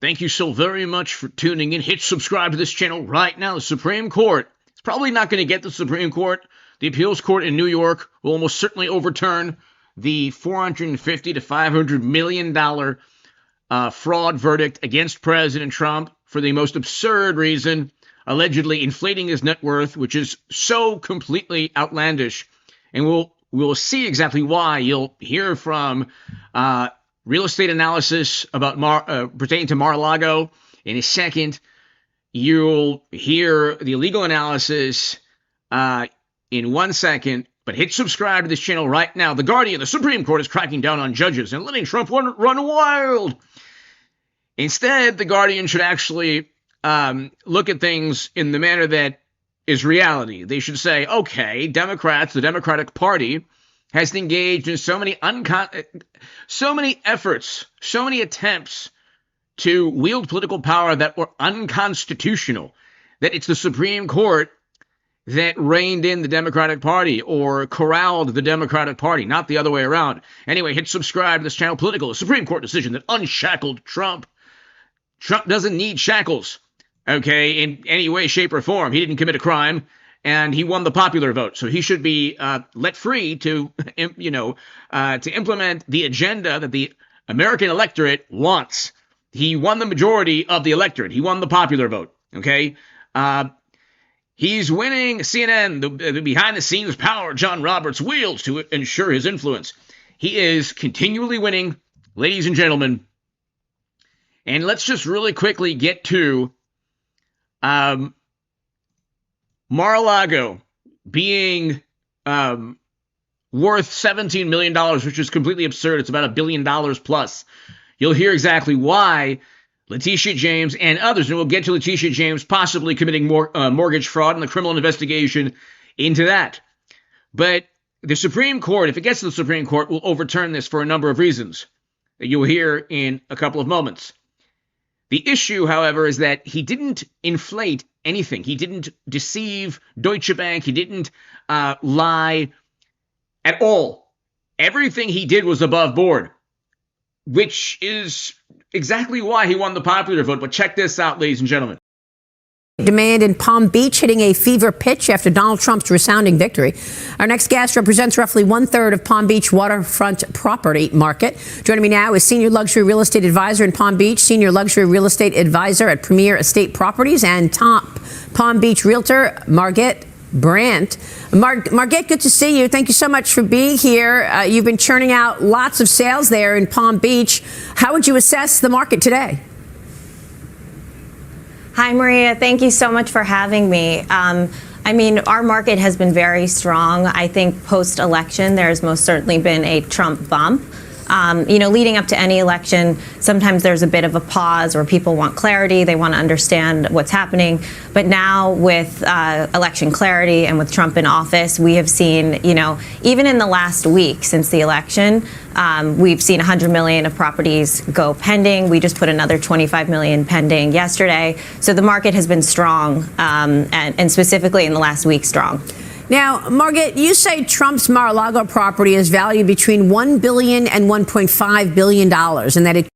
Thank you so very much for tuning in. Hit subscribe to this channel right now. The Supreme Court is probably not going to get the Supreme Court. The appeals court in New York will almost certainly overturn the $450 to $500 million fraud verdict against President Trump for the most absurd reason, allegedly inflating his net worth, which is so completely outlandish. And we'll see exactly why. You'll hear from real estate analysis about pertaining to Mar-a-Lago in a second. You'll hear the legal analysis in 1 second. But hit subscribe to this channel right now. The Guardian, the Supreme Court, is cracking down on judges and letting Trump run wild. Instead, the Guardian should actually look at things in the manner that is reality. They should say, okay, Democrats, the Democratic Party, has engaged in so many efforts, so many attempts to wield political power that were unconstitutional, that it's the Supreme Court that reined in the Democratic Party or corralled the Democratic Party, not the other way around. Anyway, hit subscribe to this channel. Political, a Supreme Court decision that unshackled Trump. Trump doesn't need shackles, okay, in any way, shape, or form. He didn't commit a crime, and he won the popular vote. So he should be let free to, to implement the agenda that the American electorate wants. He won the majority of the electorate. He won the popular vote, okay? He's winning CNN, the behind-the-scenes power John Roberts wields to ensure his influence. He is continually winning, ladies and gentlemen. And let's just really quickly get to Mar-a-Lago being worth $17 million, which is completely absurd. It's about $1 billion plus. You'll hear exactly why Letitia James and others, and we'll get to Letitia James possibly committing mortgage fraud and the criminal investigation into that. But the Supreme Court, if it gets to the Supreme Court, will overturn this for a number of reasons that you'll hear in a couple of moments. The issue, however, is that he didn't inflate anything. He didn't deceive Deutsche Bank. He didn't lie at all. Everything he did was above board, which is exactly why he won the popular vote. But check this out, ladies and gentlemen. Demand in Palm Beach hitting a fever pitch after Donald Trump's resounding victory. Our next guest represents roughly 1/3 of Palm Beach waterfront property market. Joining me now is senior luxury real estate advisor in Palm Beach, senior luxury real estate advisor at Premier Estate Properties, and top Palm Beach realtor Margit Brandt. Margit, good to see you. Thank you so much for being here. You've been churning out lots of sales there in Palm Beach. How would you assess the market today? Hi, Maria. Thank you so much for having me. Our market has been very strong. I think post-election, there's most certainly been a Trump bump. Leading up to any election, sometimes there's a bit of a pause where people want clarity. They want to understand what's happening. But now with election clarity and with Trump in office, we have seen, even in the last week since the election, we've seen 100 million of properties go pending. We just put another 25 million pending yesterday. So the market has been strong, and specifically in the last week, strong. Now, Margit, you say Trump's Mar-a-Lago property is valued between $1 billion and $1.5 billion, and that it...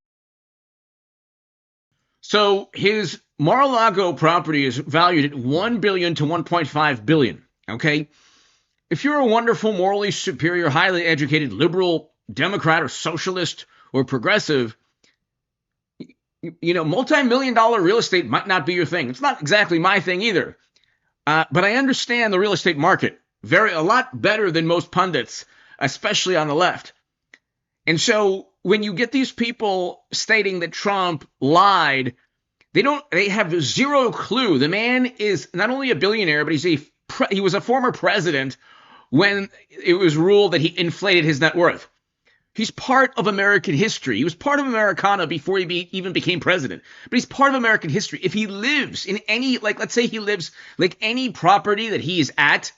So his Mar-a-Lago property is valued at $1 billion to $1.5 billion, okay? If you're a wonderful, morally superior, highly educated, liberal, Democrat, or socialist, or progressive, multi-million-dollar real estate might not be your thing. It's not exactly my thing either. But I understand the real estate market a lot better than most pundits, especially on the left. And so when you get these people stating that Trump lied, they have zero clue. The man is not only a billionaire, but he was a former president when it was ruled that he inflated his net worth. He's part of American history. He was part of Americana before he even became president. But he's part of American history. If he lives in any, let's say he lives any property that he is at,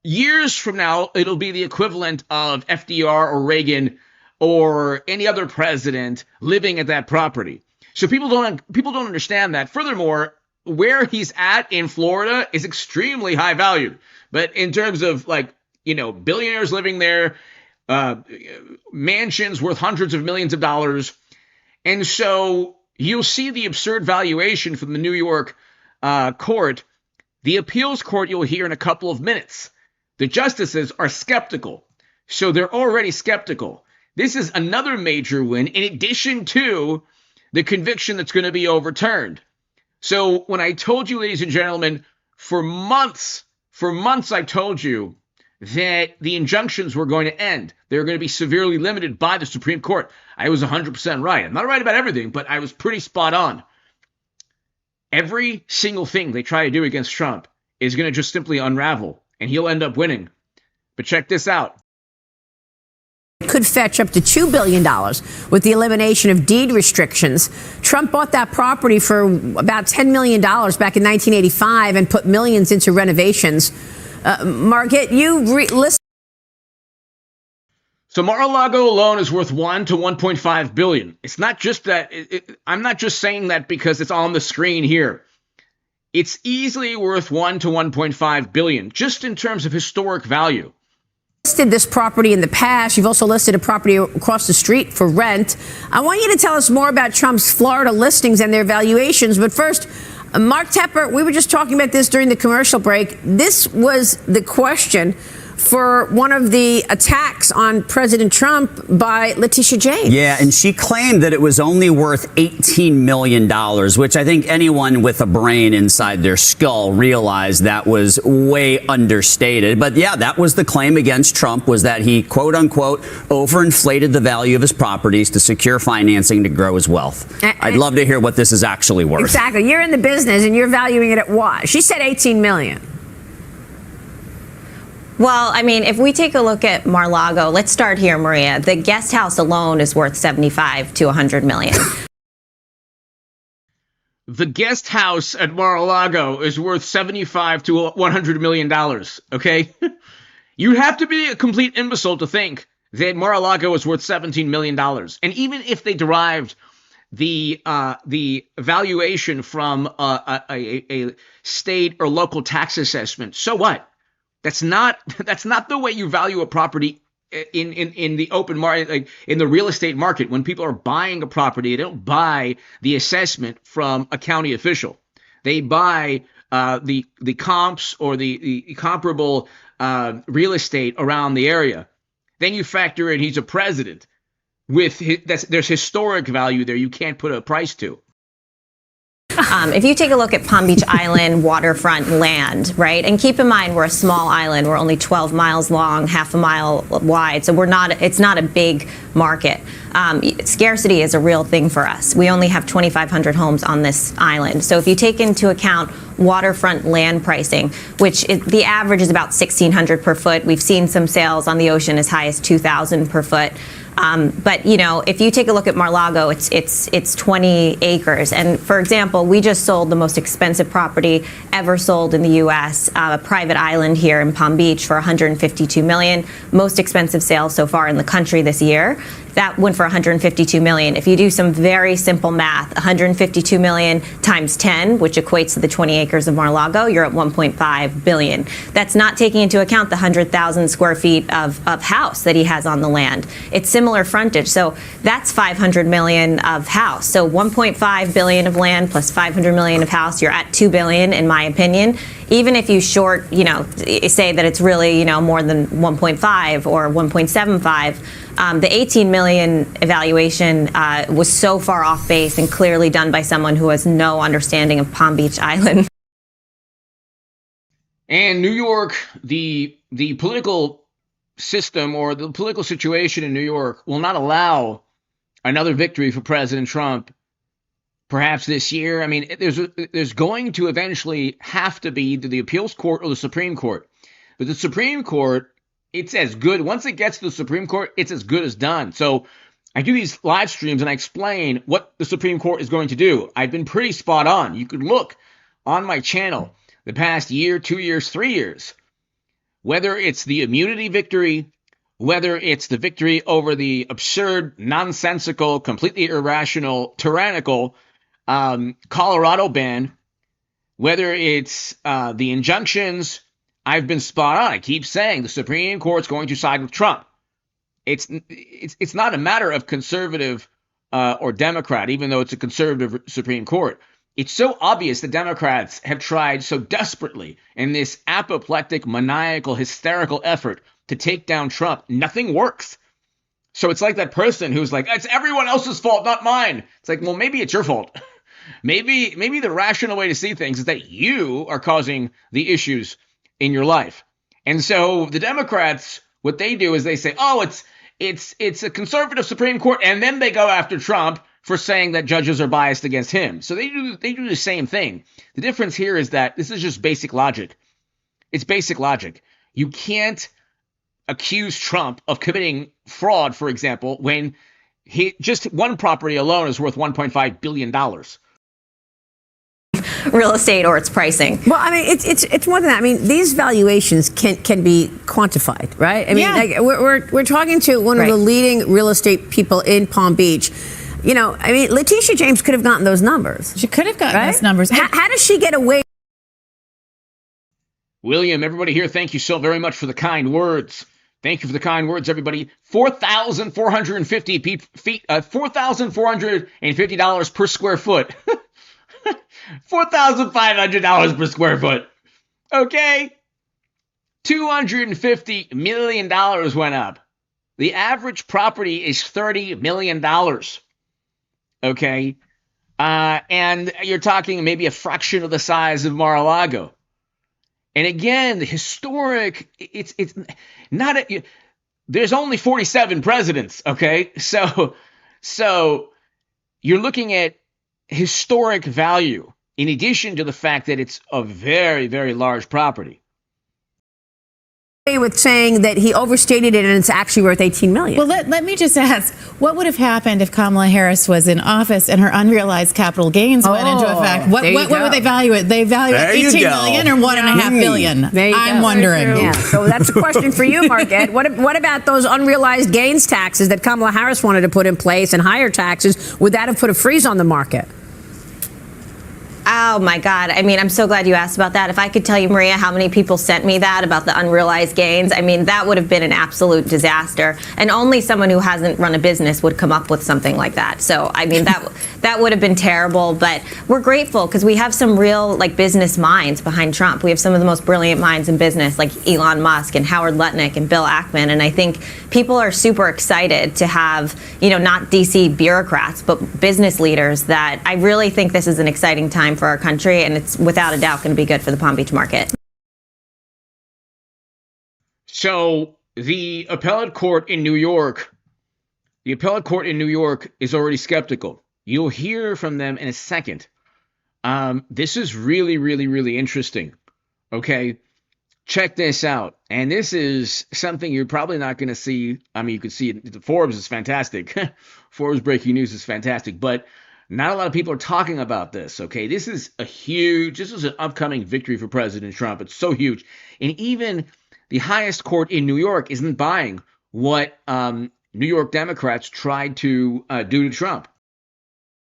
years from now, it'll be the equivalent of FDR or Reagan or any other president living at that property. So people don't understand that. Furthermore, where he's at in Florida is extremely high valued. But in terms of billionaires living there, mansions worth hundreds of millions of dollars. And so you'll see the absurd valuation from the New York court. The appeals court you'll hear in a couple of minutes. The justices are skeptical, so they're already skeptical. This is another major win in addition to the conviction that's going to be overturned. So when I told you, ladies and gentlemen, for months I've told you that the injunctions were going to end. They were going to be severely limited by the Supreme Court. I was 100% right. I'm not right about everything, but I was pretty spot on. Every single thing they try to do against Trump is going to just simply unravel, and he'll end up winning. But check this out. Could fetch up to $2 billion with the elimination of deed restrictions. Trump bought that property for about $10 million back in 1985 and put millions into renovations. Margaret, listen. So Mar-a-Lago alone is worth $1 to $1.5 billion. It's not just that. I'm not just saying that because it's on the screen here. It's easily worth $1 to $1.5 billion, just in terms of historic value. Listed this property in the past. You've also listed a property across the street for rent. I want you to tell us more about Trump's Florida listings and their valuations. But first, Mark Tepper, we were just talking about this during the commercial break. This was the question for one of the attacks on President Trump by Letitia James. Yeah, and she claimed that it was only worth $18 million, which I think anyone with a brain inside their skull realized that was way understated. But yeah, that was the claim against Trump, was that he, quote unquote, overinflated the value of his properties to secure financing to grow his wealth. I'd love to hear what this is actually worth. Exactly. You're in the business and you're valuing it at what? She said 18 million. Well, I mean, if we take a look at Mar-a-Lago, let's start here, Maria. The guest house alone is worth 75 to 100 million. The guest house at Mar-a-Lago is worth $75 to $100 million, okay? You have to be a complete imbecile to think that Mar-a-Lago is worth $17 million. And even if they derived the valuation from a state or local tax assessment, so what? That's not the way you value a property in the open market, like in the real estate market. When people are buying a property, they don't buy the assessment from a county official. They buy the comps or the comparable real estate around the area. Then you factor in he's a president. There's historic value there you can't put a price to. If you take a look at Palm Beach Island waterfront land, right, and keep in mind we're a small island, we're only 12 miles long, half a mile wide, so it's not a big market. Scarcity is a real thing for us. We only have 2,500 homes on this island. So if you take into account waterfront land pricing, which the average is about $1,600 per foot, we've seen some sales on the ocean as high as $2,000 per foot. But you know, if you take a look at Mar-a-Lago, it's 20 acres. And for example, we just sold the most expensive property ever sold in the U.S., a private island here in Palm Beach for $152 million. Most expensive sales so far in the country this year. That went for $152 million. If you do some very simple math, $152 million times 10, which equates to the 20 acres of Mar-a-Lago, you're at $1.5 billion. That's not taking into account the 100,000 square feet of house that he has on the land. It's similar frontage, so that's $500 million of house. So $1.5 billion of land plus $500 million of house, you're at $2 billion, in my opinion. Even if you short, say that it's really, more than 1.5 or 1.75, the 18 million evaluation was so far off base and clearly done by someone who has no understanding of Palm Beach Island. And New York, the political system or the political situation in New York will not allow another victory for President Trump. Perhaps this year. I mean, there's going to eventually have to be either the appeals court or the Supreme Court. But the Supreme Court, it's as good. Once it gets to the Supreme Court, it's as good as done. So I do these live streams and I explain what the Supreme Court is going to do. I've been pretty spot on. You could look on my channel the past year, 2 years, 3 years. Whether it's the immunity victory, whether it's the victory over the absurd, nonsensical, completely irrational, tyrannical Colorado ban, whether it's the injunctions, I've been spot on. I keep saying the Supreme Court's going to side with Trump. It's not a matter of conservative or Democrat, even though it's a conservative Supreme Court. It's so obvious the Democrats have tried so desperately in this apoplectic, maniacal, hysterical effort to take down Trump. Nothing works. So it's like that person who's like, it's everyone else's fault, not mine. It's like, well, maybe it's your fault. maybe the rational way to see things is that you are causing the issues in your life. And so the Democrats, what they do is they say, oh, it's a conservative Supreme Court, and then they go after Trump for saying that judges are biased against him. So they do the same thing. The difference here is that this is just basic logic. It's basic logic. You can't accuse Trump of committing fraud, for example, when just one property alone is worth $1.5 billion. Real estate or its pricing. Well, I mean, it's more than that. I mean, these valuations can be quantified, right? I mean, like, we're talking to one of the leading real estate people in Palm Beach. You know, I mean, Letitia James could have gotten those numbers. She could have gotten those numbers. How does she get away? William, everybody here, thank you so very much for the kind words. Thank you for the kind words, everybody. $4,450 per square foot. $4,500 per square foot. Okay. $250 million went up. The average property is $30 million. Okay. And you're talking maybe a fraction of the size of Mar-a-Lago. And again, the historic, it's not there's only 47 presidents, okay? So you're looking at historic value in addition to the fact that it's a very, very large property. With saying that he overstated it and it's actually worth $18 million. Well, let me just ask, what would have happened if Kamala Harris was in office and her unrealized capital gains went into effect? What would they value it? They value it $18 million or $1.5 billion? I'm wondering. Yeah. So that's a question for you, Mark Ed. What about those unrealized gains taxes that Kamala Harris wanted to put in place and higher taxes? Would that have put a freeze on the market? Oh, my God. I mean, I'm so glad you asked about that. If I could tell you, Maria, how many people sent me that about the unrealized gains, I mean, that would have been an absolute disaster. And only someone who hasn't run a business would come up with something like that. So, I mean, that would have been terrible. But we're grateful because we have some real, like, business minds behind Trump. We have some of the most brilliant minds in business, like Elon Musk and Howard Lutnick and Bill Ackman. And I think people are super excited to have, not D.C. bureaucrats, but business leaders that I really think this is an exciting time for our country, and it's without a doubt going to be good for the Palm Beach market. So the appellate court in New York is already skeptical. You'll hear from them in a second. This is really, really, really interesting. Okay, check this out. And this is something you're probably not going to see. I mean, you can see it. Forbes is fantastic. Forbes breaking news is fantastic, but not a lot of people are talking about this, okay? This is an upcoming victory for President Trump. It's so huge. And even the highest court in New York isn't buying what New York Democrats tried to do to Trump.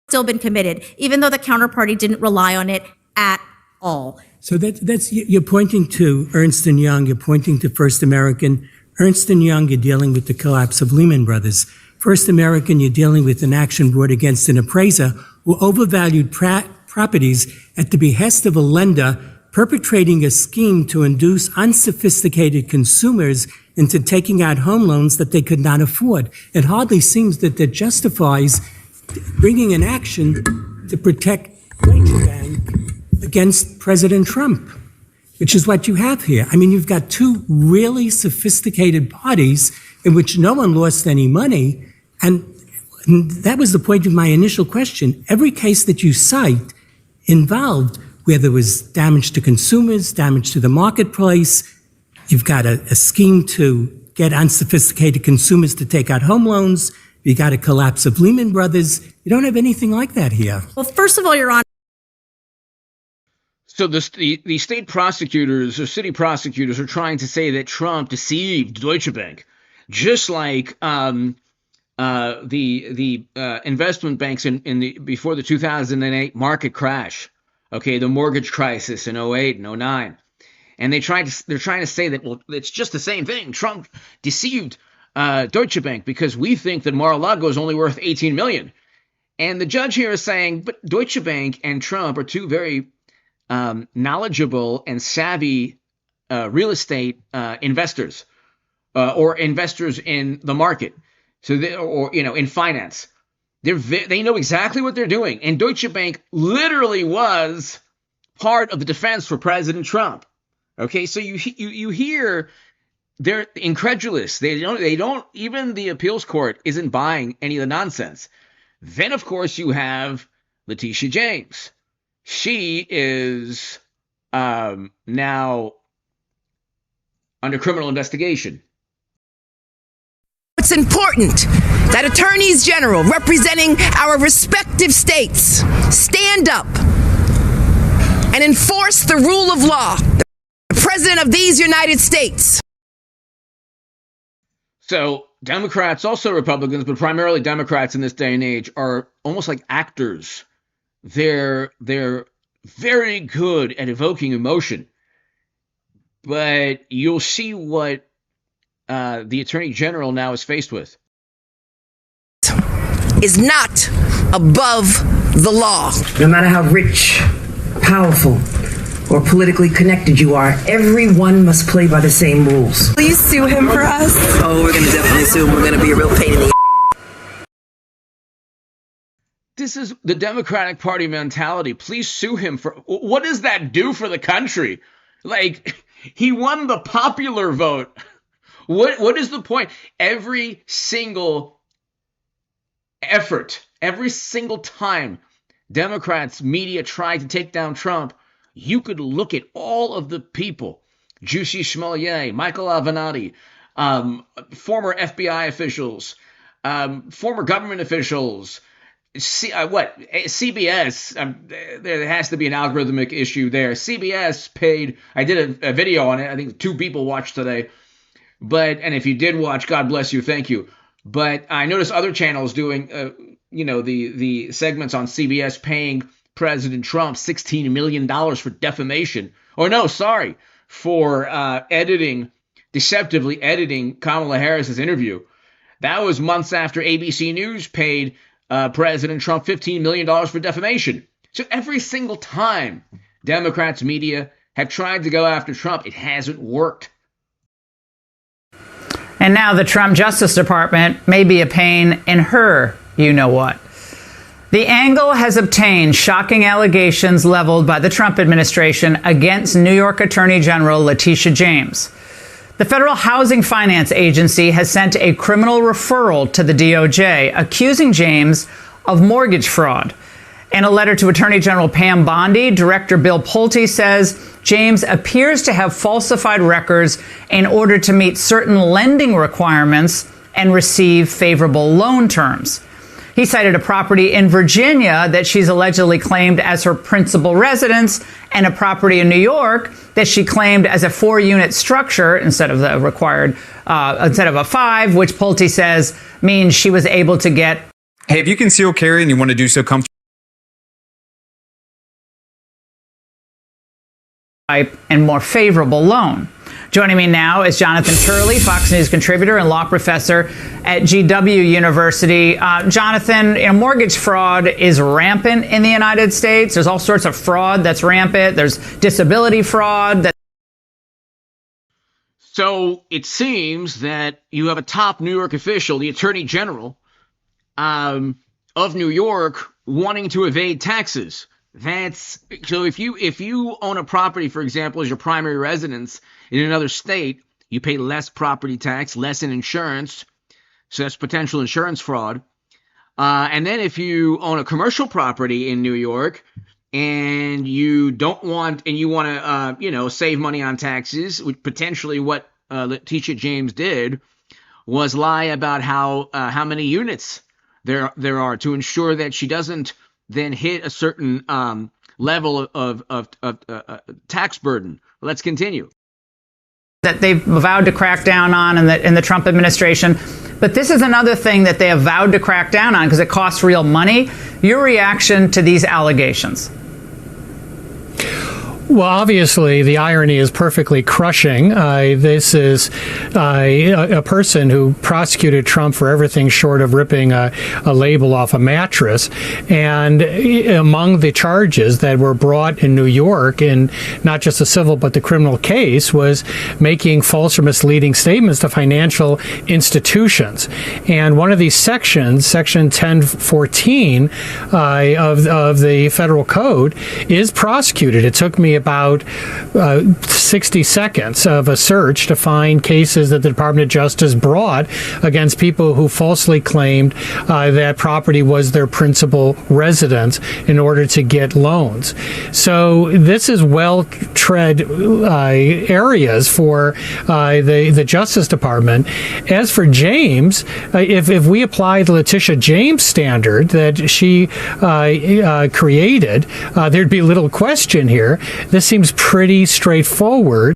Still been committed, even though the counterparty didn't rely on it at all. So that's you're pointing to Ernst & Young, you're pointing to First American. Ernst & Young, you're dealing with the collapse of Lehman Brothers. First American, you're dealing with an action brought against an appraiser who overvalued properties at the behest of a lender perpetrating a scheme to induce unsophisticated consumers into taking out home loans that they could not afford. It hardly seems that justifies bringing an action to protect Deutsche Bank against President Trump, which is what you have here. I mean, you've got two really sophisticated parties in which no one lost any money. And that was the point of my initial question. Every case that you cite involved where there was damage to consumers, damage to the marketplace. You've got a scheme to get unsophisticated consumers to take out home loans. You got a collapse of Lehman Brothers. You don't have anything like that here. Well, first of all, Your Honor. So the state prosecutors or city prosecutors are trying to say that Trump deceived Deutsche Bank, just like the investment banks before the 2008 market crash, okay, the mortgage crisis in 08 and 09. And they're trying to say that, well, it's just the same thing. Trump deceived Deutsche Bank because we think that Mar-a-Lago is only worth $18 million. And the judge here is saying, but Deutsche Bank and Trump are two very knowledgeable and savvy real estate investors or investors in the market. So in finance. They know exactly what they're doing. And Deutsche Bank literally was part of the defense for President Trump. Okay, so you hear they're incredulous. They don't even the appeals court isn't buying any of the nonsense. Then of course you have Letitia James. She is now under criminal investigation. It's important that attorneys general representing our respective states stand up and enforce the rule of law. The President of these United States. So Democrats, also Republicans, but primarily Democrats in this day and age, are almost like actors. They're very good at evoking emotion. But you'll see what the Attorney General now is faced with. Is not above the law. No matter how rich, powerful, or politically connected you are, everyone must play by the same rules. Please sue him for us. Oh, we're going to definitely sue him. We're going to be a real pain in the This is the Democratic Party mentality. Please sue him for what does that do for the country? Like, he won the popular vote. What is the point? Every single effort, every single time Democrats media tried to take down Trump, you could look at all of the people, Jussi Smollett, Michael Avenatti, former FBI officials, former government officials, CBS, there has to be an algorithmic issue there. CBS paid, I did a video on it, I think 2 people watched today, and if you did watch, God bless you, thank you. But I noticed other channels doing, the segments on CBS paying President Trump $16 million for defamation. For deceptively editing Kamala Harris's interview. That was months after ABC News paid President Trump $15 million for defamation. So every single time Democrats media have tried to go after Trump, it hasn't worked. And now the Trump Justice Department may be a pain in her you-know-what. The angle has obtained shocking allegations leveled by the Trump administration against New York Attorney General Letitia James. The Federal Housing Finance Agency has sent a criminal referral to the DOJ accusing James of mortgage fraud. In a letter to Attorney General Pam Bondi, Director Bill Pulte says James appears to have falsified records in order to meet certain lending requirements and receive favorable loan terms. He cited a property in Virginia that she's allegedly claimed as her principal residence and a property in New York that she claimed as a 4-unit structure instead of the required, instead of a 5, which Pulte says means she was able to get. Hey, if you conceal carry and you want to do so comfortably. And more favorable loan. Joining me now is Jonathan Turley, Fox News contributor and law professor at GW University. Jonathan, mortgage fraud is rampant in the United States. There's all sorts of fraud that's rampant. There's disability fraud. So it seems that you have a top New York official, the Attorney General of New York, wanting to evade taxes. So if you own a property, for example, as your primary residence in another state, you pay less property tax, less in insurance. So that's potential insurance fraud. And then if you own a commercial property in New York and you want to, save money on taxes, which potentially what Letitia James did was lie about how many units there are to ensure that she doesn't then hit a certain level of tax burden. Let's continue. That they've vowed to crack down on in the Trump administration. But this is another thing that they have vowed to crack down on because it costs real money. Your reaction to these allegations? Well, obviously, the irony is perfectly crushing. This is a person who prosecuted Trump for everything short of ripping a label off a mattress. And among the charges that were brought in New York, in not just the civil but the criminal case, was making false or misleading statements to financial institutions. And one of these sections, Section 1014 of the Federal Code, is prosecuted. It took me about 60 seconds of a search to find cases that the Department of Justice brought against people who falsely claimed that property was their principal residence in order to get loans. So this is well-tread areas for the Justice Department. As for James, if we apply the Letitia James standard that she created, there'd be little question here. This seems pretty straightforward.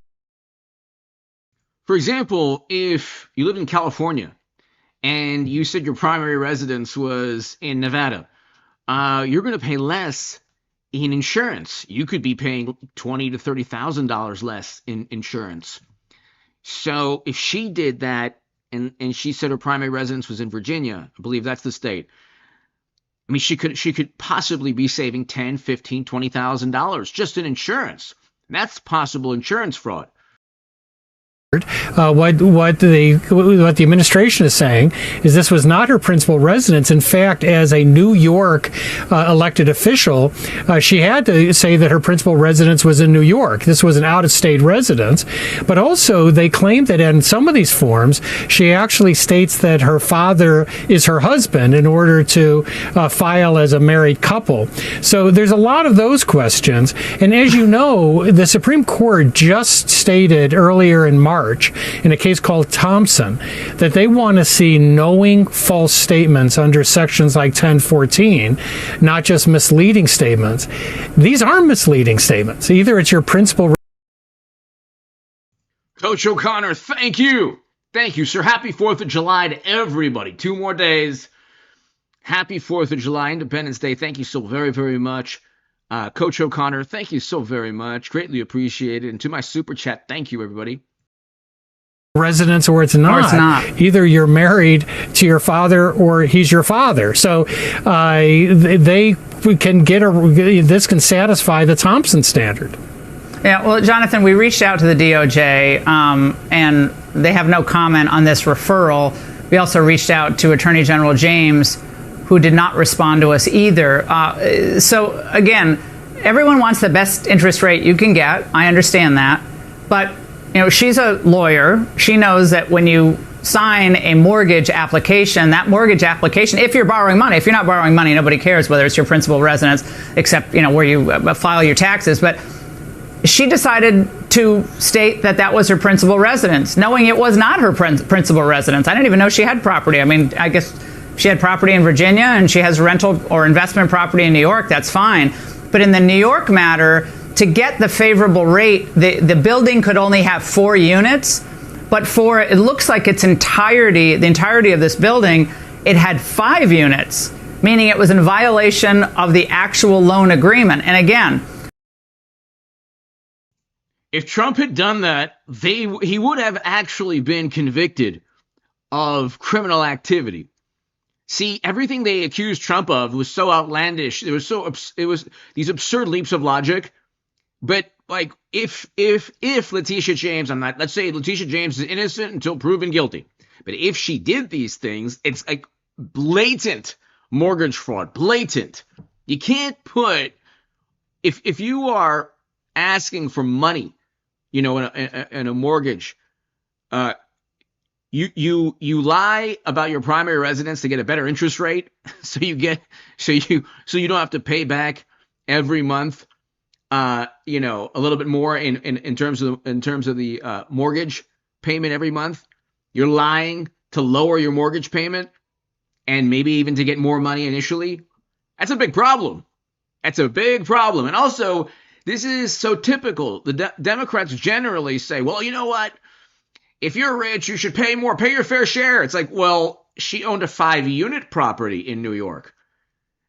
For example, if you lived in California and you said your primary residence was in Nevada, you're going to pay less in insurance. You could be paying $20,000 to $30,000 less in insurance. So if she did that and she said her primary residence was in Virginia, I believe that's the state, I mean, she could possibly be saving $10,000, $15,000, $20,000 just in insurance. That's possible insurance fraud. What the administration is saying is this was not her principal residence. In fact, as a New York elected official, she had to say that her principal residence was in New York. This was an out-of-state residence. But also, they claim that in some of these forms, she actually states that her father is her husband in order to file as a married couple. So there's a lot of those questions. And as you know, the Supreme Court just stated earlier in March, in a case called Thompson, that they want to see knowing false statements under sections like 1014, not just misleading statements. These are misleading statements. Either it's your principal. Coach O'Connor, thank you. Thank you, sir. Happy 4th of July to everybody. 2 more days. Happy 4th of July, Independence Day. Thank you so very, very much. Coach O'Connor, thank you so very much. Greatly appreciated. And to my super chat, thank you, everybody. Residence or it's not. Or it's not. Either you're married to your father or he's your father. So they can this can satisfy the Thompson standard. Yeah, well, Jonathan, we reached out to the DOJ, and they have no comment on this referral. We also reached out to Attorney General James, who did not respond to us either. So, again, everyone wants the best interest rate you can get. I understand that. But she's a lawyer. She knows that when you sign a mortgage application, that mortgage application, if you're borrowing money, if you're not borrowing money, nobody cares whether it's your principal residence, except, where you file your taxes. But she decided to state that that was her principal residence, knowing it was not her principal residence. I didn't even know she had property. I mean, I guess she had property in Virginia and she has rental or investment property in New York. That's fine. But in the New York matter, to get the favorable rate, the building could only have 4 units, but it looks like the entirety of this building, it had 5 units, meaning it was in violation of the actual loan agreement. And again, if Trump had done that, he would have actually been convicted of criminal activity. See, everything they accused Trump of was so outlandish. It was these absurd leaps of logic. But like, if Letitia James, let's say Letitia James is innocent until proven guilty. But if she did these things, it's like blatant mortgage fraud, blatant. You can't put, if you are asking for money, in a mortgage, you lie about your primary residence to get a better interest rate, so you don't have to pay back every month. A little bit more in terms of the mortgage payment every month. You're lying to lower your mortgage payment and maybe even to get more money initially. That's a big problem. That's a big problem. And also, this is so typical. The Democrats generally say, well, you know what? If you're rich, you should pay more. Pay your fair share. It's like, well, she owned a 5-unit property in New York.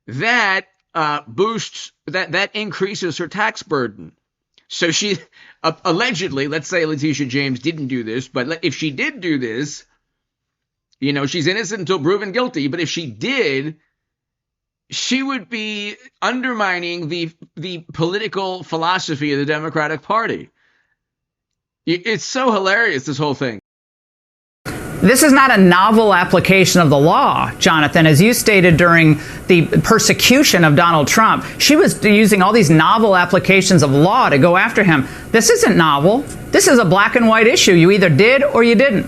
That boosts, that increases her tax burden. So she allegedly, let's say Letitia James didn't do this, but if she did do this, you know, she's innocent until proven guilty. But if she did, she would be undermining the political philosophy of the Democratic Party. It's so hilarious, this whole thing. This is not a novel application of the law, Jonathan. As you stated during the persecution of Donald Trump, she was using all these novel applications of law to go after him. This isn't novel. This is a black and white issue. You either did or you didn't.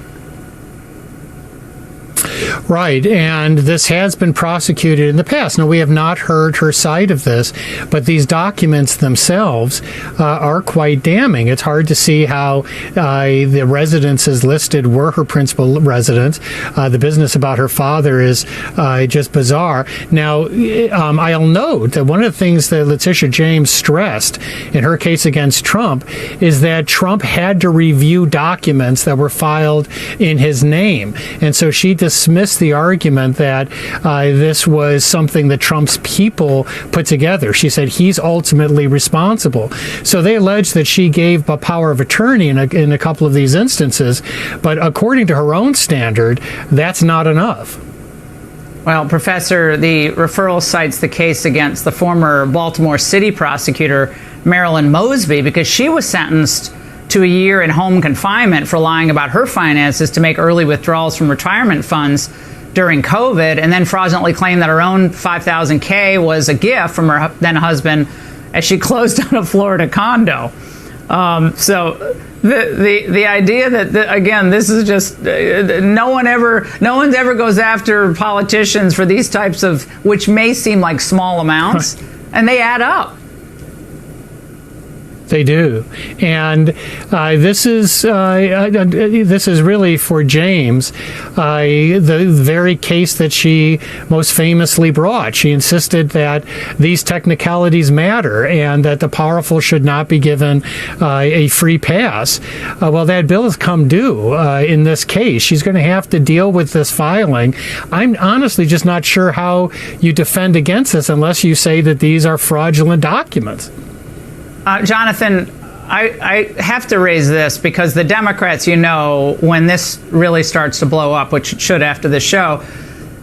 Right, and this has been prosecuted in the past. Now, we have not heard her side of this, but these documents themselves are quite damning. It's hard to see how the residences listed were her principal residence. The business about her father is just bizarre. Now, I'll note that one of the things that Letitia James stressed in her case against Trump is that Trump had to review documents that were filed in his name. And so she dismissed the argument that this was something that Trump's people put together. She said he's ultimately responsible. So they allege that she gave a power of attorney in a couple of these instances, but according to her own standard, that's not enough. Well, Professor, the referral cites the case against the former Baltimore City prosecutor, Marilyn Mosby, because she was sentenced to a year in home confinement for lying about her finances to make early withdrawals from retirement funds during COVID, and then fraudulently claimed that her own $5,000 was a gift from her then husband as she closed on a Florida condo. So the idea that again, this is just no one ever goes after politicians for these types of, which may seem like small amounts, and they add up. They do, and this is really for James, the very case that she most famously brought. She insisted that these technicalities matter and that the powerful should not be given a free pass. Well, that bill has come due in this case. She's going to have to deal with this filing. I'm honestly just not sure how you defend against this unless you say that these are fraudulent documents. Jonathan, I have to raise this because the Democrats, you know, when this really starts to blow up, which it should after the show,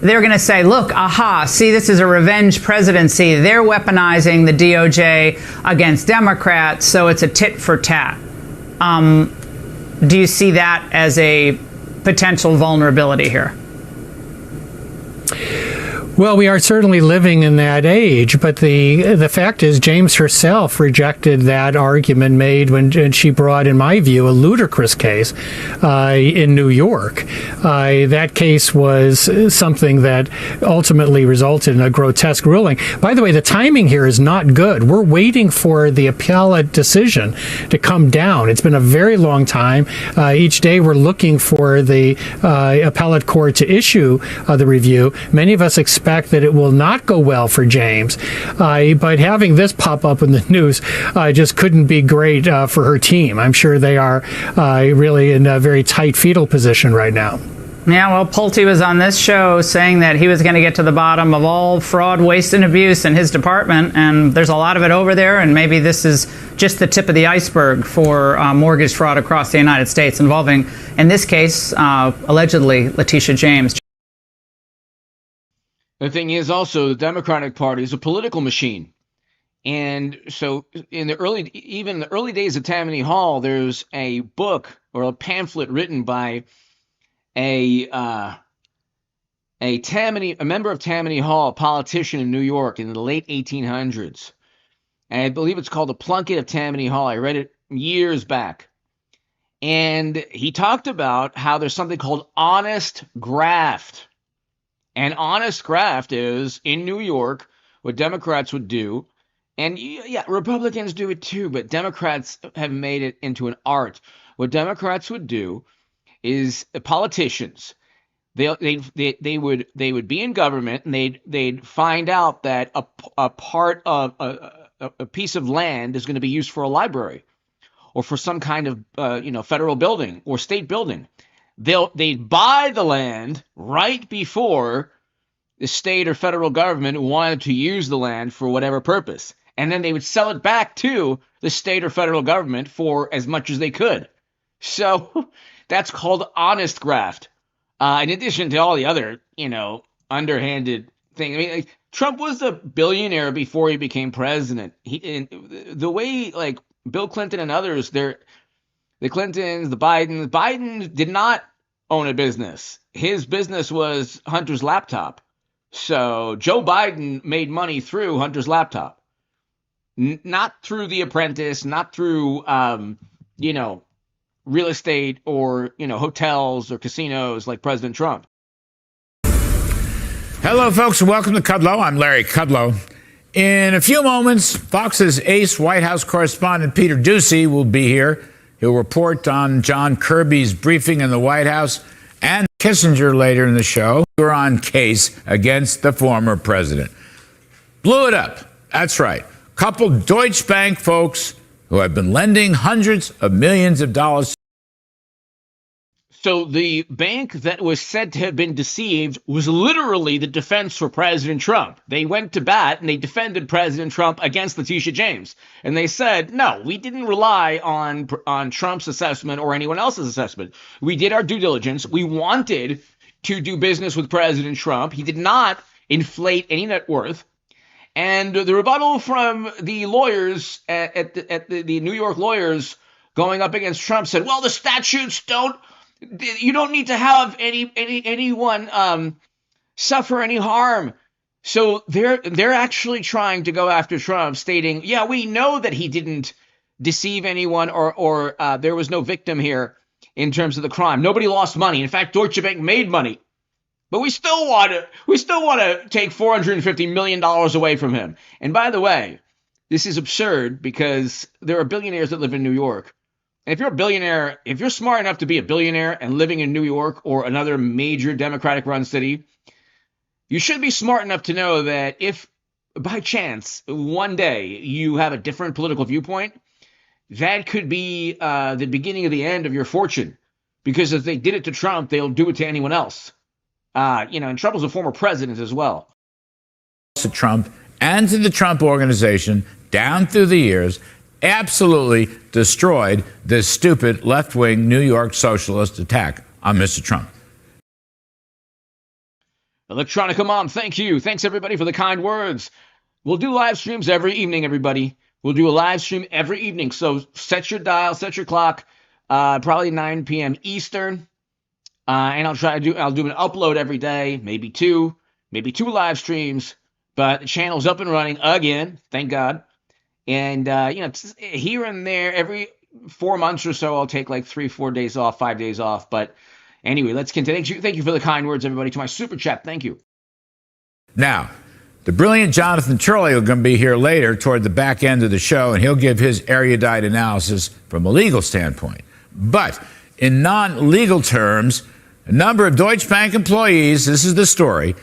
they're going to say, look, aha, see, this is a revenge presidency. They're weaponizing the DOJ against Democrats, so it's a tit for tat. Do you see that as a potential vulnerability here? Well, we are certainly living in that age, but the fact is James herself rejected that argument made when she brought, in my view, a ludicrous case in New York. That case was something that ultimately resulted in a grotesque ruling. By the way, the timing here is not good. We're waiting for the appellate decision to come down. It's been a very long time. Each day we're looking for the appellate court to issue the review. Many of us expect that it will not go well for James, but having this pop up in the news just couldn't be great for her team. I'm sure they are really in a very tight fetal position right now. Yeah, well, Pulte was on this show saying that he was going to get to the bottom of all fraud, waste, and abuse in his department, and there's a lot of it over there, and maybe this is just the tip of the iceberg for mortgage fraud across the United States involving, in this case, allegedly, Letitia James. The thing is also the Democratic Party is a political machine. And so in the early days of Tammany Hall, there's a book or a pamphlet written by a member of Tammany Hall, a politician in New York in the late 1800s. And I believe it's called The Plunket of Tammany Hall. I read it years back. And he talked about how there's something called honest graft. And honest graft is, in New York, what Democrats would do, and yeah, Republicans do it too, but Democrats have made it into an art. What Democrats would do is politicians, they would be in government, and they'd find out that a part of a piece of land is going to be used for a library or for some kind of federal building or state building. They'd buy the land right before the state or federal government wanted to use the land for whatever purpose. And then they would sell it back to the state or federal government for as much as they could. So that's called honest graft. In addition to all the other, underhanded things. I mean, like, Trump was a billionaire before he became president. The way, like, Bill Clinton and others, the Clintons, the Biden did not own a business. His business was Hunter's laptop. So Joe Biden made money through Hunter's laptop, not through The Apprentice, not through, real estate or, hotels or casinos like President Trump. Hello, folks, and welcome to Kudlow. I'm Larry Kudlow. In a few moments, Fox's ace White House correspondent Peter Doocy will be here. He'll report on John Kirby's briefing in the White House and Kissinger later in the show. We're on case against the former president. Blew it up. That's right. Couple Deutsche Bank folks who have been lending hundreds of millions of dollars. So the bank that was said to have been deceived was literally the defense for President Trump. They went to bat and they defended President Trump against Letitia James. And they said, no, we didn't rely on Trump's assessment or anyone else's assessment. We did our due diligence. We wanted to do business with President Trump. He did not inflate any net worth. And the rebuttal from the lawyers at the New York lawyers going up against Trump said, well, the statutes you don't need to have anyone suffer any harm. So they're actually trying to go after Trump, stating, yeah, we know that he didn't deceive anyone or there was no victim here in terms of the crime. Nobody lost money. In fact, Deutsche Bank made money. But we still want to take $450 million away from him. And by the way, this is absurd because there are billionaires that live in New York. And if you're a billionaire, if you're smart enough to be a billionaire and living in New York or another major Democratic-run city, you should be smart enough to know that if by chance one day you have a different political viewpoint, that could be the beginning of the end of your fortune. Because if they did it to Trump, they'll do it to anyone else. And Trump was a former president as well. To Trump and to the Trump organization down through the years absolutely destroyed this stupid left-wing New York socialist attack on Mr. Trump. Electronica Mom, thank you. Thanks, everybody, for the kind words. We'll do live streams every evening, everybody. We'll do a live stream every evening. So set your dial, set your clock, probably 9 p.m. Eastern. And I'll do an upload every day, maybe two live streams. But the channel's up and running again, thank God. And, here and there, every 4 months or so, I'll take like 3-4 days off, 5 days off. But anyway, let's continue. Thank you for the kind words, everybody, to my super chat. Thank you. Now, the brilliant Jonathan Turley is going to be here later toward the back end of the show, and he'll give his erudite analysis from a legal standpoint. But in non-legal terms, a number of Deutsche Bank employees, this is the story,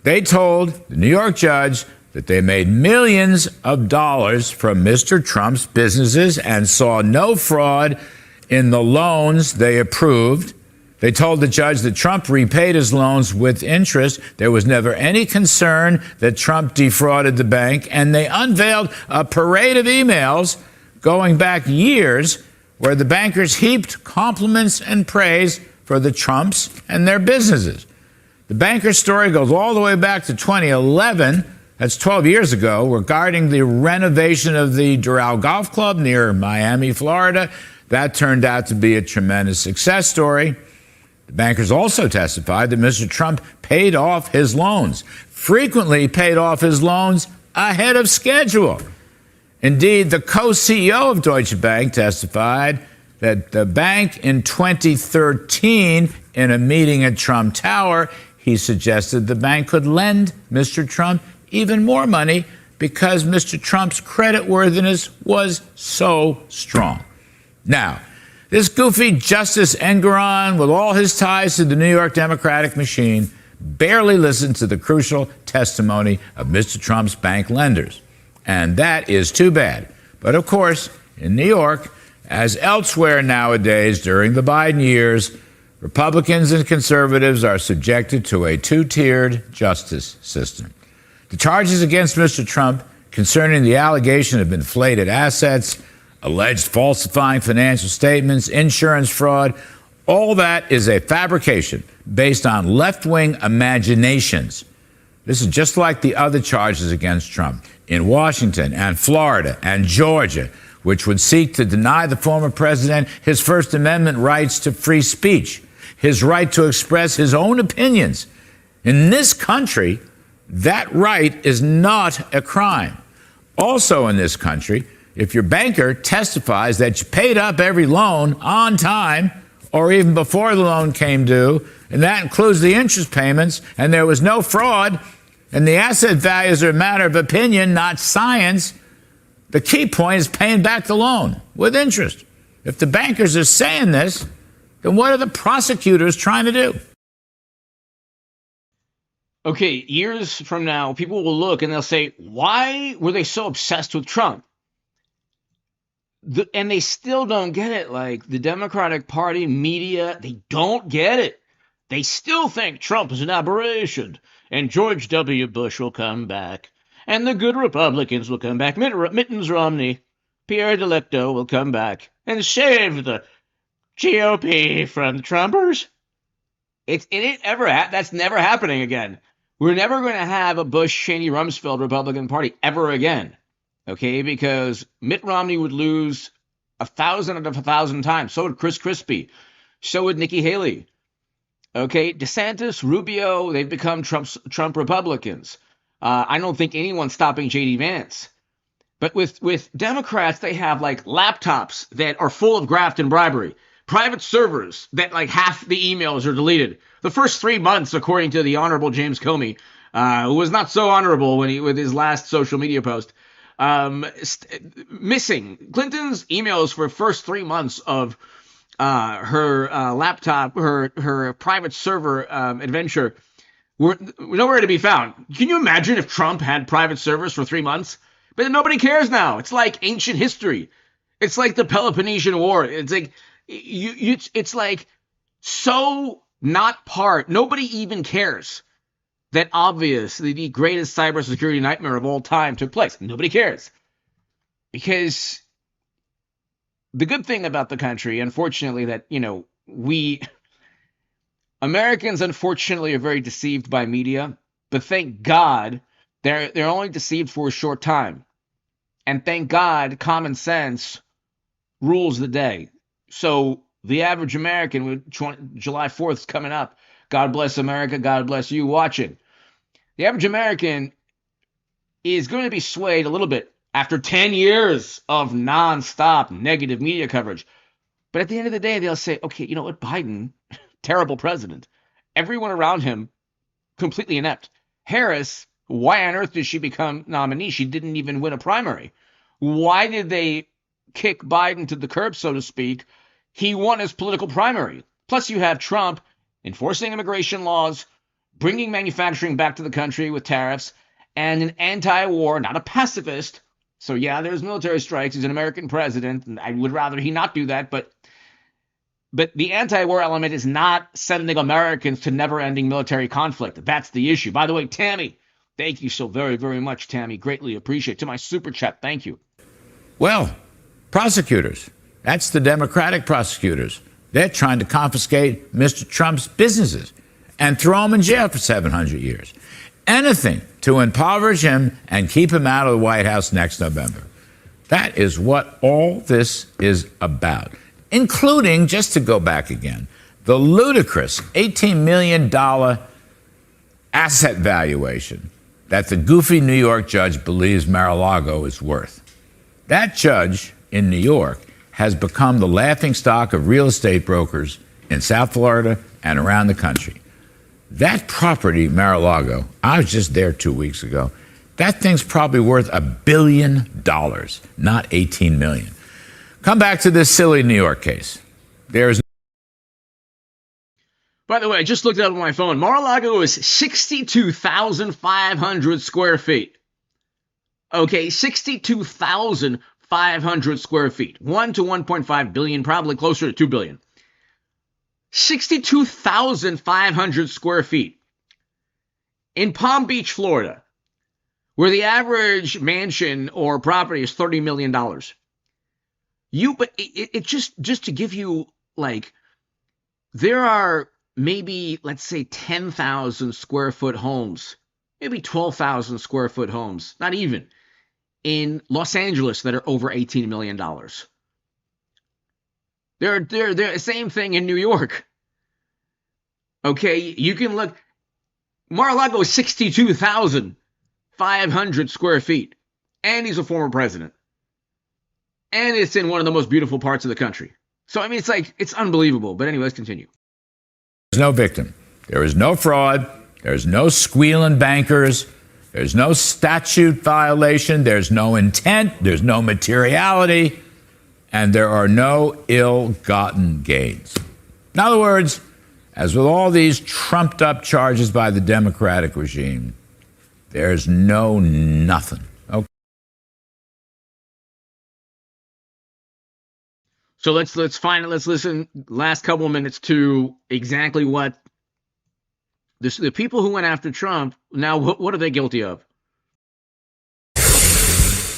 they told the New York judge that they made millions of dollars from Mr. Trump's businesses and saw no fraud in the loans they approved. They told the judge that Trump repaid his loans with interest. There was never any concern that Trump defrauded the bank. And they unveiled a parade of emails going back years where the bankers heaped compliments and praise for the Trumps and their businesses. The banker's story goes all the way back to 2011. That's 12 years ago, regarding the renovation of the Doral Golf Club near Miami, Florida. That turned out to be a tremendous success story. The bankers also testified that Mr. Trump paid off his loans, frequently paid off his loans ahead of schedule. Indeed, the co-CEO of Deutsche Bank testified that the bank in 2013, in a meeting at Trump Tower, he suggested the bank could lend Mr. Trump even more money because Mr. Trump's creditworthiness was so strong. Now, this goofy Justice Engoron, with all his ties to the New York Democratic machine, barely listened to the crucial testimony of Mr. Trump's bank lenders. And that is too bad. But of course, in New York, as elsewhere nowadays during the Biden years, Republicans and conservatives are subjected to a two-tiered justice system. The charges against Mr. Trump concerning the allegation of inflated assets alleged falsifying financial statements, insurance fraud. All that is a fabrication based on left-wing imaginations. This is just like the other charges against Trump in Washington and Florida and Georgia, which would seek to deny the former president his First Amendment rights to free speech, his right to express his own opinions. In this country, that right is not a crime. Also in this country, if your banker testifies that you paid up every loan on time or even before the loan came due, and that includes the interest payments, and there was no fraud, and the asset values are a matter of opinion, not science, the key point is paying back the loan with interest. If the bankers are saying this, then what are the prosecutors trying to do? Okay, years from now, people will look and they'll say, why were they so obsessed with Trump? And they still don't get it. Like the Democratic Party media, they don't get it. They still think Trump is an aberration and George W. Bush will come back and the good Republicans will come back. Mittens Romney, Pierre Delicto will come back and save the GOP from the Trumpers. That's never happening again. We're never going to have a Bush, Cheney, Rumsfeld Republican Party ever again. Okay, because Mitt Romney would lose 1,000 out of 1,000 times. So would Chris Christie. So would Nikki Haley. Okay, DeSantis, Rubio, they've become Trump Republicans. I don't think anyone's stopping J.D. Vance. But with Democrats, they have like laptops that are full of graft and bribery. Private servers that like half the emails are deleted. The first 3 months, according to the Honorable James Comey, who was not so honorable with his last social media post, missing. Clinton's emails for first 3 months of her laptop, her private server adventure were nowhere to be found. Can you imagine if Trump had private servers for 3 months? But nobody cares now. It's like ancient history. It's like the Peloponnesian War. It's like it's like so not part. Nobody even cares that obviously the greatest cybersecurity nightmare of all time took place. Nobody cares. Because the good thing about the country, unfortunately, that, we Americans, unfortunately, are very deceived by media. But thank God they're only deceived for a short time. And thank God common sense rules the day. So the average American, with July 4th is coming up. God bless America. God bless you watching. The average American is going to be swayed a little bit after 10 years of nonstop negative media coverage. But at the end of the day, they'll say, okay, you know what? Biden, terrible president. Everyone around him, completely inept. Harris, why on earth did she become nominee? She didn't even win a primary. Why did they kick Biden to the curb, so to speak? He won his political primary. Plus, you have Trump enforcing immigration laws, bringing manufacturing back to the country with tariffs, and an anti-war, not a pacifist. So, yeah, there's military strikes. He's an American president, and I would rather he not do that. But the anti-war element is not sending Americans to never-ending military conflict. That's the issue. By the way, Tammy, thank you so very, very much, Tammy. Greatly appreciate it. To my super chat, thank you. Well, prosecutors. That's the Democratic prosecutors. They're trying to confiscate Mr. Trump's businesses and throw him in jail for 700 years. Anything to impoverish him and keep him out of the White House next November. That is what all this is about, including, just to go back again, the ludicrous $18 million asset valuation that the goofy New York judge believes Mar-a-Lago is worth. That judge in New York has become the laughingstock of real estate brokers in South Florida and around the country. That property, Mar-a-Lago, I was just there 2 weeks ago. That thing's probably worth $1 billion, not 18 million. Come back to this silly New York case. By the way, I just looked it up on my phone. Mar-a-Lago is 62,500 square feet. Okay, 62,500 square feet. 1 to 1.5 billion, probably closer to 2 billion. 62,500 square feet. In Palm Beach, Florida, where the average mansion or property is $30 million. But it just to give you, like, there are maybe, let's say, 10,000 square foot homes, maybe 12,000 square foot homes, not even, in Los Angeles that are over $18 million. They're the same thing in New York. Okay, you can look. Mar-a-Lago is 62,500 square feet, and he's a former president. And it's in one of the most beautiful parts of the country. So, I mean, it's unbelievable. But anyway, let's continue. There's no victim. There is no fraud. There's no squealing bankers. There's no statute violation. There's no intent. There's no materiality. And there are no ill-gotten gains. In other words, as with all these trumped-up charges by the Democratic regime, there's nothing. Okay. So let's listen last couple of minutes to exactly what the people who went after Trump, now what are they guilty of?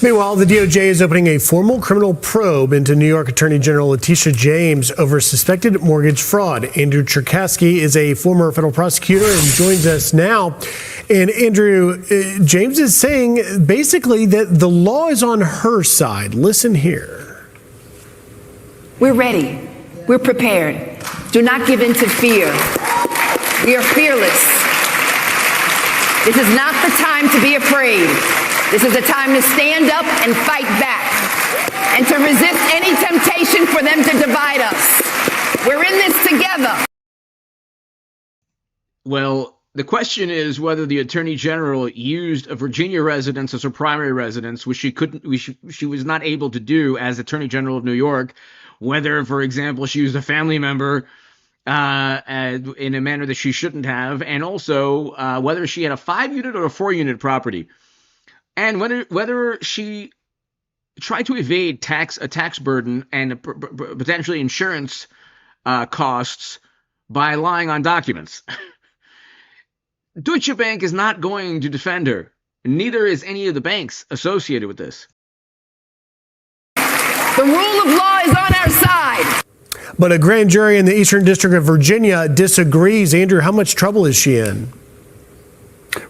Meanwhile, the DOJ is opening a formal criminal probe into New York Attorney General Letitia James over suspected mortgage fraud. Andrew Cherkasky is a former federal prosecutor and joins us now. And Andrew, James is saying basically that the law is on her side. Listen here. We're ready. We're prepared. Do not give in to fear. We are fearless. This is not the time to be afraid. This is a time to stand up and fight back and to resist any temptation for them to divide us. We're in this together. Well, the question is whether the Attorney General used a Virginia residence as her primary residence, which she was not able to do as Attorney General of New York. Whether, for example, she used a family member in a manner that she shouldn't have, and also whether she had a 5-unit or a 4-unit property. And whether she tried to evade a tax burden and potentially insurance costs by lying on documents. Deutsche Bank is not going to defend her. Neither is any of the banks associated with this. The rule of law is on our side. But a grand jury in the Eastern District of Virginia disagrees. Andrew, how much trouble is she in?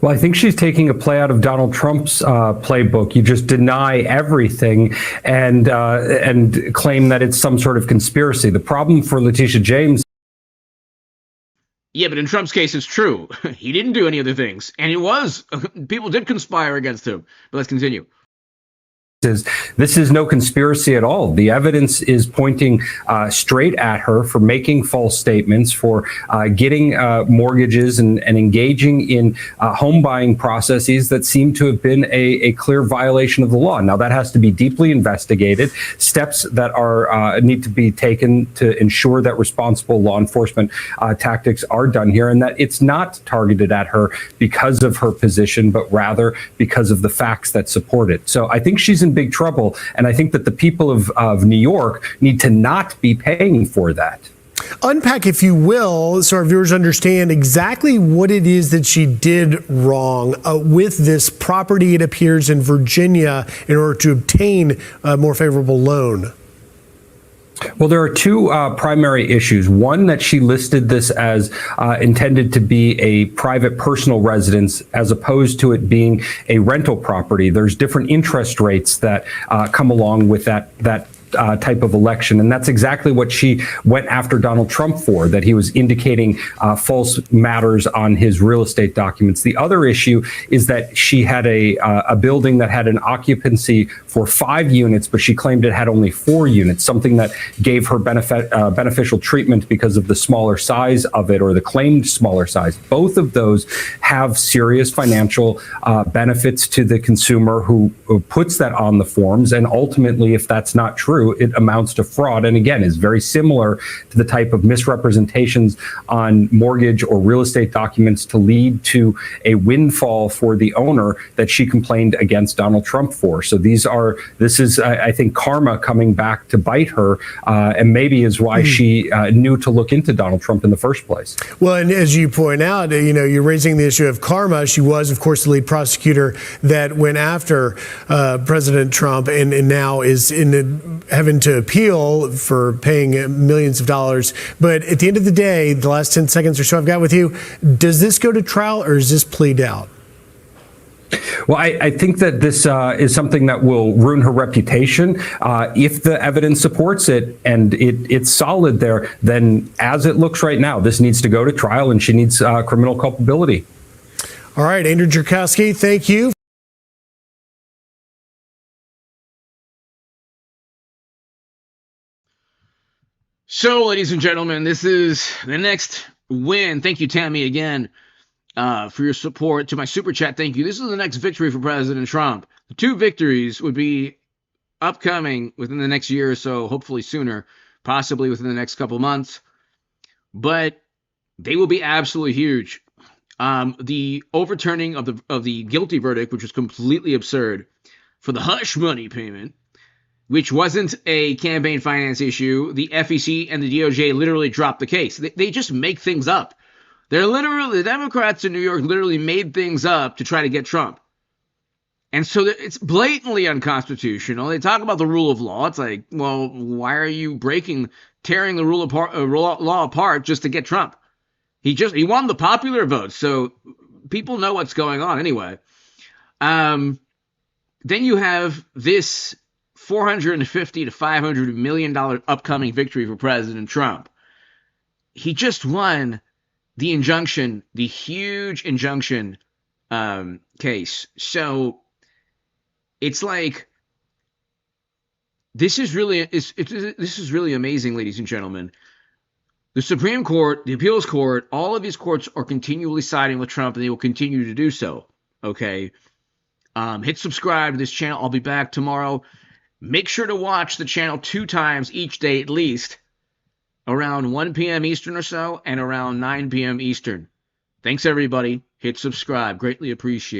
Well, I think she's taking a play out of Donald Trump's playbook. You just deny everything and claim that it's some sort of conspiracy. The problem for Letitia James. Yeah, but in Trump's case, it's true. He didn't do any of the things. And people did conspire against him. But let's continue. This is no conspiracy at all. The evidence is pointing straight at her for making false statements, for getting mortgages and engaging in home buying processes that seem to have been a clear violation of the law. Now, that has to be deeply investigated. Steps that are need to be taken to ensure that responsible law enforcement tactics are done here, and that it's not targeted at her because of her position, but rather because of the facts that support it. So I think she's in big trouble, and I think that the people of New York need to not be paying for that. Unpack, if you will, so our viewers understand exactly what it is that she did wrong with this property, it appears, in Virginia in order to obtain a more favorable loan. Well, there are two primary issues. One, that she listed this as intended to be a private personal residence as opposed to it being a rental property. There's different interest rates that come along with that type of election. And that's exactly what she went after Donald Trump for, that he was indicating false matters on his real estate documents. The other issue is that she had a building that had an occupancy for 5 units, but she claimed it had only 4 units, something that gave her beneficial treatment because of the smaller size of it, or the claimed smaller size. Both of those have serious financial benefits to the consumer who puts that on the forms. And ultimately, if that's not true, it amounts to fraud, and again is very similar to the type of misrepresentations on mortgage or real estate documents to lead to a windfall for the owner that she complained against Donald Trump for. So this is I think karma coming back to bite her, and maybe is why she knew to look into Donald Trump in the first place. Well, and as you point out, you're raising the issue of karma. She was, of course, the lead prosecutor that went after President Trump, and now is in having to appeal for paying millions of dollars. But at the end of the day, the last 10 seconds or so I've got with you, does this go to trial or is this plead out? Well, I think that this is something that will ruin her reputation. If the evidence supports it and it's solid there, then as it looks right now, this needs to go to trial and she needs criminal culpability. All right, Andrew Cherkasky, thank you. So, ladies and gentlemen, this is the next win. Thank you, Tammy, again, for your support. To my super chat, thank you. This is the next victory for President Trump. The 2 victories would be upcoming within the next year or so, hopefully sooner, possibly within the next couple months. But they will be absolutely huge. The overturning of the guilty verdict, which was completely absurd, for the hush money payment, which wasn't a campaign finance issue. The FEC and the DOJ literally dropped the case. They just make things up. The Democrats in New York literally made things up to try to get Trump. And so it's blatantly unconstitutional. They talk about the rule of law. It's like, well, why are you tearing the law apart just to get Trump? He won the popular vote, so people know what's going on anyway. Then you have this $450 to $500 million upcoming victory for President Trump. He just won the injunction, the huge injunction case. So it's like this is really amazing, ladies and gentlemen. The Supreme Court, the appeals court, all of these courts are continually siding with Trump, and they will continue to do so. Okay, hit subscribe to this channel. I'll be back tomorrow. Make sure to watch the channel 2 times each day at least, around 1 p.m. Eastern or so, and around 9 p.m. Eastern. Thanks, everybody. Hit subscribe. Greatly appreciated.